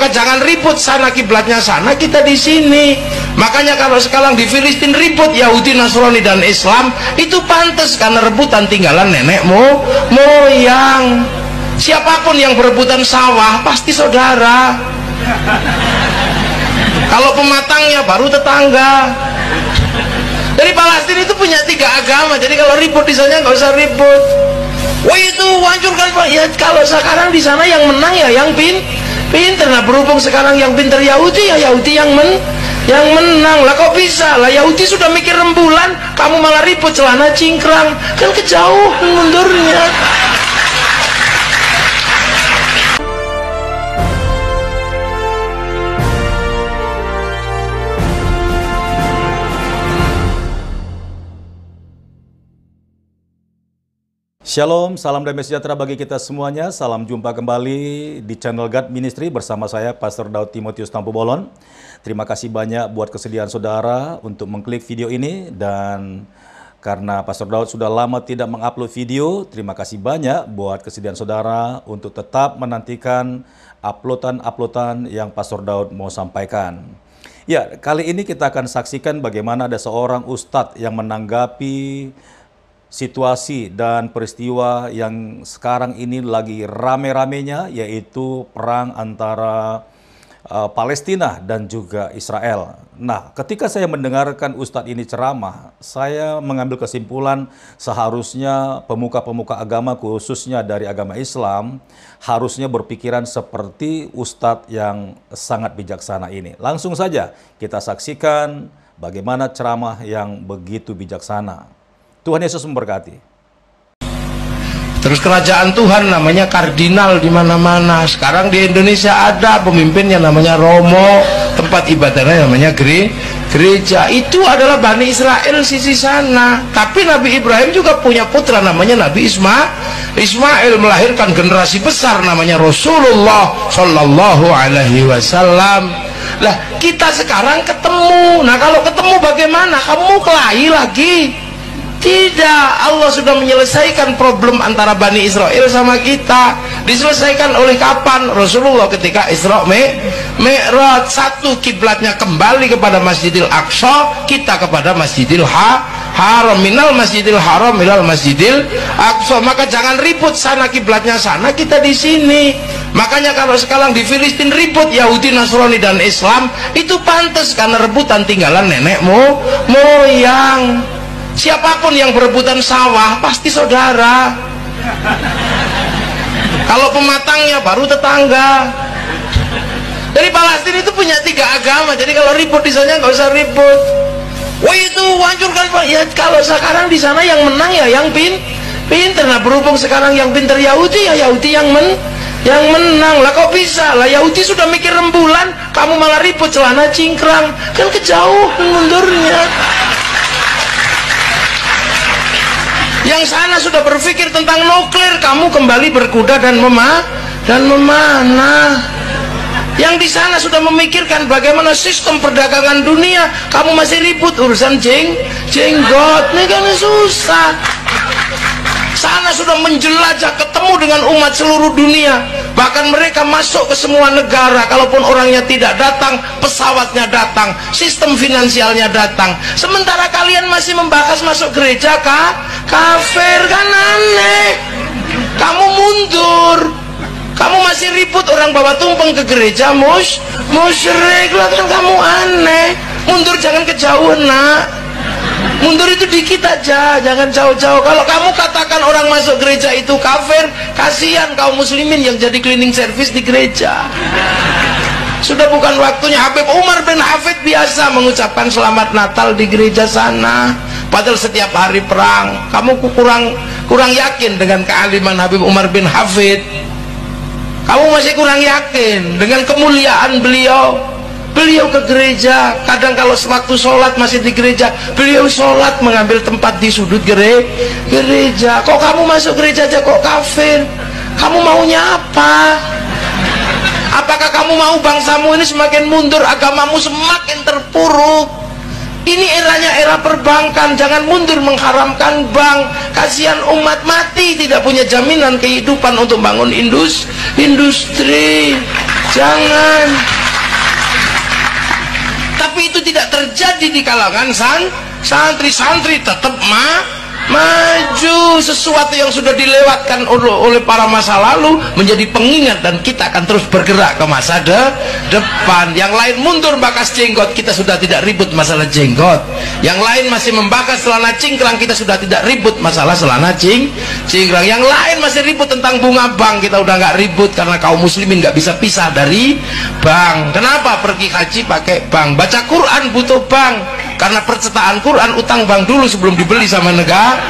maka jangan ribut, sana kiblatnya sana, kita di sini. Makanya kalau sekarang di Filistin ribut Yahudi, Nasrani dan Islam, itu pantas karena rebutan tinggalan nenek moyang. Siapapun yang berebutan sawah pasti saudara. Kalau pematangnya baru tetangga. Jadi Palestina itu punya 3 agama. Jadi kalau ribut di sana nggak usah ribut. Wah itu hancurkan Pak. Ya kalau sekarang di sana yang menang ya yang pinter. Nah berhubung sekarang yang pinter Yahudi, ya Yahudi yang menang. Lah kok bisa? Lah Yahudi sudah mikir rembulan, kamu malah ribut celana cingkrang. Kan kejauhan mundurnya. Shalom, salam damai sejahtera bagi kita semuanya. Salam jumpa kembali di channel God Ministry bersama saya, Pastor Daud Timotius Tampu Bolon. Terima kasih banyak buat kesediaan saudara untuk mengklik video ini. Dan karena Pastor Daud sudah lama tidak mengupload video, terima kasih banyak buat kesediaan saudara untuk tetap menantikan uploadan yang Pastor Daud mau sampaikan. Ya, kali ini kita akan saksikan bagaimana ada seorang ustadz yang menanggapi situasi dan peristiwa yang sekarang ini lagi rame-ramenya, yaitu perang antara Palestina dan juga Israel. Nah, ketika saya mendengarkan Ustadz ini ceramah, saya mengambil kesimpulan seharusnya pemuka-pemuka agama, khususnya dari agama Islam, harusnya berpikiran seperti Ustadz yang sangat bijaksana ini. Langsung saja kita saksikan bagaimana ceramah yang begitu bijaksana. Tuhan Yesus memberkati. Terus kerajaan Tuhan namanya kardinal di mana-mana. Sekarang di Indonesia ada pemimpinnya namanya Romo, tempat ibadahnya namanya gereja. Itu adalah Bani Israel sisi sana. Tapi Nabi Ibrahim juga punya putra namanya Nabi Ismail, melahirkan generasi besar namanya Rasulullah Shallallahu Alaihi Wasallam. Lah kita sekarang ketemu. Nah kalau ketemu bagaimana? Kamu kelahi lagi? Tidak, Allah sudah menyelesaikan problem antara Bani Israel sama kita. Diselesaikan oleh kapan? Rasulullah ketika Isra Mi'raj. Satu, kiblatnya kembali kepada Masjidil Aqsa, kita kepada Masjidil Haram. Minal Masjidil Haram minal Masjidil Aqsa. Maka jangan ribut, sana kiblatnya sana, kita di sini. Makanya kalau sekarang di Filistin ribut Yahudi, Nasrani dan Islam, itu pantas karena rebutan tinggalan nenek moyang. Siapapun yang berebutan sawah pasti saudara. Kalau pematangnya baru tetangga. Jadi Palestina itu punya 3 agama. Jadi kalau ribut di sana nggak usah ribut. Wah itu hancurkan Pak. Ya kalau sekarang di sana yang menang ya yang pinter. Nah berhubung sekarang yang pinter Yahudi, ya Yahudi yang menang. Lah kok bisa? Lah Yahudi sudah mikir rembulan, kamu malah ribut celana cingkrang. Kan kejauhan mundurnya. Yang sana sudah berpikir tentang nuklir, kamu kembali berkuda dan memanah. Yang di sana sudah memikirkan bagaimana sistem perdagangan dunia, kamu masih ribut urusan jenggot. Ini kan susah. Sana sudah menjelajah, ketemu dengan umat seluruh dunia. Bahkan mereka masuk ke semua negara. Kalaupun orangnya tidak datang, pesawatnya datang, sistem finansialnya datang. Sementara kalian masih membahas masuk gereja kafir, kan aneh. Kamu mundur. Kamu masih ribut orang bawa tumpeng ke gereja musyrik. Lah kan kamu aneh. Mundur, jangan kejauhan nak. Mundur itu dikit aja, jangan jauh-jauh. Kalau kamu katakan orang masuk gereja itu kafir, kasihan kaum muslimin yang jadi cleaning service di gereja. Sudah bukan waktunya. Habib Umar bin Hafid biasa mengucapkan selamat Natal di gereja sana, padahal setiap hari perang. Kamu kurang yakin dengan kealiman Habib Umar bin Hafid. Kamu masih kurang yakin dengan kemuliaan beliau. Beliau ke gereja, kadang kalau sewaktu sholat masih di gereja, beliau sholat mengambil tempat di sudut gereja. Kok kamu masuk gereja aja kok kafir? Kamu maunya apa? Apakah kamu mau bangsamu ini semakin mundur, agamamu semakin terpuruk? Ini eranya era perbankan, jangan mundur mengharamkan bank. Kasihan umat mati tidak punya jaminan kehidupan untuk bangun industri. Jangan. Tapi itu tidak terjadi di kalangan santri-santri, tetap maju. Sesuatu yang sudah dilewatkan oleh para masa lalu menjadi pengingat, dan kita akan terus bergerak ke masa depan. Yang lain mundur bakas jenggot, kita sudah tidak ribut masalah jenggot. Yang lain masih membakas celana cingkrang, kita sudah tidak ribut masalah celana cingkrang. Yang lain masih ribut tentang bunga bank, kita udah nggak ribut karena kaum muslimin nggak bisa pisah dari bank. Kenapa? Pergi haji pakai bank, baca Quran butuh bank, karena percetaan Quran utang bank dulu sebelum dibeli sama negara.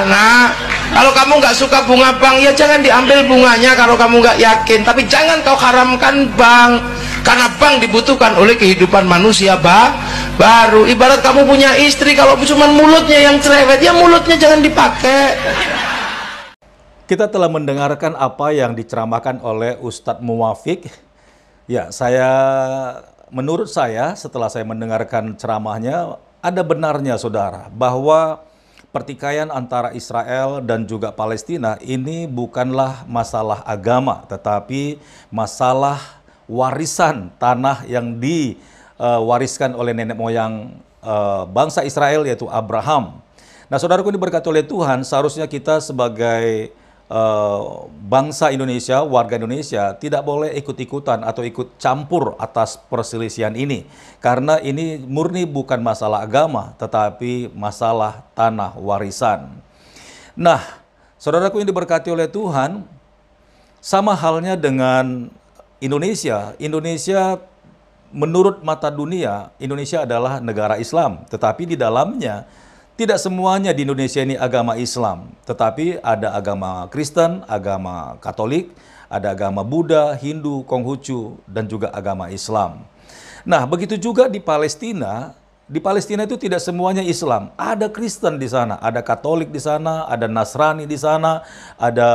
Nah, kalau kamu nggak suka bunga bank, ya jangan diambil bunganya kalau kamu nggak yakin. Tapi jangan kau haramkan bank, karena bank dibutuhkan oleh kehidupan manusia baru. Ibarat kamu punya istri, kalau cuma mulutnya yang cerewet, ya mulutnya jangan dipakai. Kita telah mendengarkan apa yang diceramahkan oleh Ustadz Muwafiq. Ya, menurut saya setelah saya mendengarkan ceramahnya, ada benarnya saudara, bahwa pertikaian antara Israel dan juga Palestina ini bukanlah masalah agama, tetapi masalah warisan tanah yang diwariskan oleh nenek moyang bangsa Israel, yaitu Abraham. Nah, saudaraku diberkati oleh Tuhan, seharusnya kita sebagai bangsa Indonesia, warga Indonesia, tidak boleh ikut-ikutan atau ikut campur atas perselisihan ini. Karena ini murni bukan masalah agama, tetapi masalah tanah warisan. Nah, saudaraku yang diberkati oleh Tuhan, sama halnya dengan Indonesia. Indonesia menurut mata dunia, Indonesia adalah negara Islam. Tetapi di dalamnya, tidak semuanya di Indonesia ini agama Islam, tetapi ada agama Kristen, agama Katolik, ada agama Buddha, Hindu, Konghucu, dan juga agama Islam. Nah, begitu juga di Palestina. Di Palestina itu tidak semuanya Islam. Ada Kristen di sana, ada Katolik di sana, ada Nasrani di sana, ada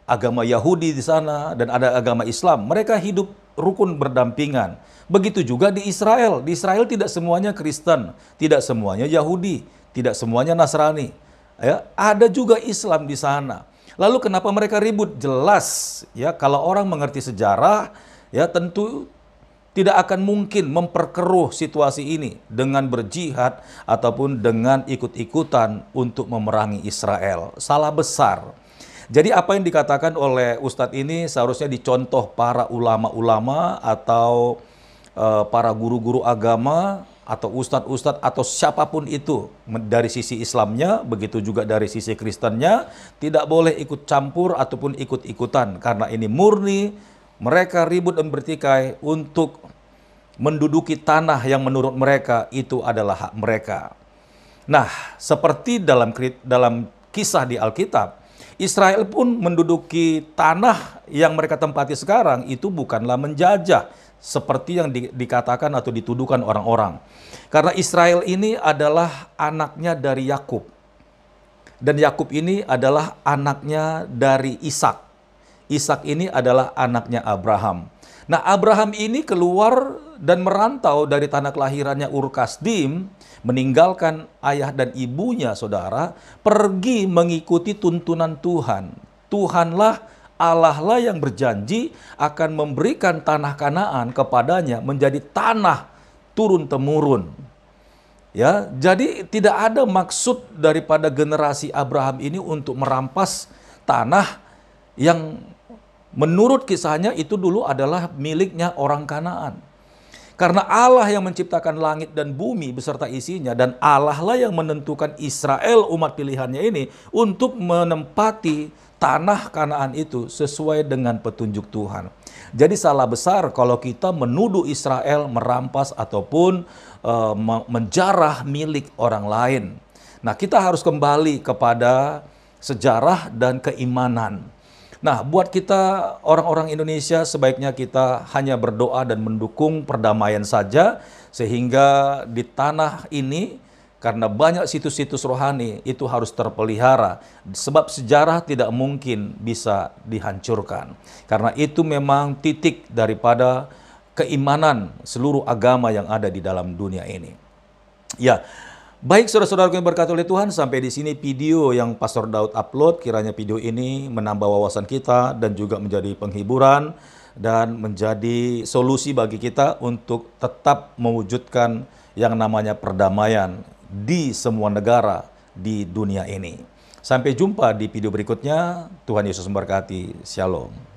agama Yahudi di sana, dan ada agama Islam. Mereka hidup rukun berdampingan. Begitu juga di Israel. Di Israel tidak semuanya Kristen, tidak semuanya Yahudi, tidak semuanya Nasrani. Ya, ada juga Islam di sana. Lalu kenapa mereka ribut? Jelas, ya, kalau orang mengerti sejarah, ya tentu tidak akan mungkin memperkeruh situasi ini dengan berjihad ataupun dengan ikut-ikutan untuk memerangi Israel. Salah besar. Jadi apa yang dikatakan oleh Ustadz ini seharusnya dicontoh para ulama-ulama atau para guru-guru agama atau ustadz-ustadz atau siapapun itu dari sisi Islamnya, begitu juga dari sisi Kristennya, tidak boleh ikut campur ataupun ikut-ikutan, karena ini murni mereka ribut dan bertikai untuk menduduki tanah yang menurut mereka itu adalah hak mereka. Nah, seperti dalam kisah di Alkitab, Israel pun menduduki tanah yang mereka tempati sekarang itu bukanlah menjajah, seperti yang dikatakan atau dituduhkan orang-orang. Karena Israel ini adalah anaknya dari Yakub. Dan Yakub ini adalah anaknya dari Ishak. Ishak ini adalah anaknya Abraham. Nah, Abraham ini keluar dan merantau dari tanah kelahirannya Ur Kasdim, meninggalkan ayah dan ibunya, saudara, pergi mengikuti tuntunan Tuhan. Tuhanlah, Allah lah yang berjanji akan memberikan tanah Kanaan kepadanya menjadi tanah turun-temurun. Ya, jadi tidak ada maksud daripada generasi Abraham ini untuk merampas tanah yang menurut kisahnya itu dulu adalah miliknya orang Kanaan. Karena Allah yang menciptakan langit dan bumi beserta isinya, dan Allah lah yang menentukan Israel umat pilihannya ini untuk menempati tanah Kanaan itu sesuai dengan petunjuk Tuhan. Jadi salah besar kalau kita menuduh Israel merampas ataupun menjarah milik orang lain. Nah, kita harus kembali kepada sejarah dan keimanan. Nah, buat kita orang-orang Indonesia sebaiknya kita hanya berdoa dan mendukung perdamaian saja, sehingga di tanah ini, karena banyak situs-situs rohani, itu harus terpelihara. Sebab sejarah tidak mungkin bisa dihancurkan. Karena itu memang titik daripada keimanan seluruh agama yang ada di dalam dunia ini. Ya, Baik saudara-saudara yang berkati oleh Tuhan, sampai di sini video yang Pastor Daud upload. Kiranya video ini menambah wawasan kita dan juga menjadi penghiburan dan menjadi solusi bagi kita untuk tetap mewujudkan yang namanya perdamaian di semua negara di dunia ini. Sampai jumpa di video berikutnya. Tuhan Yesus memberkati. Shalom.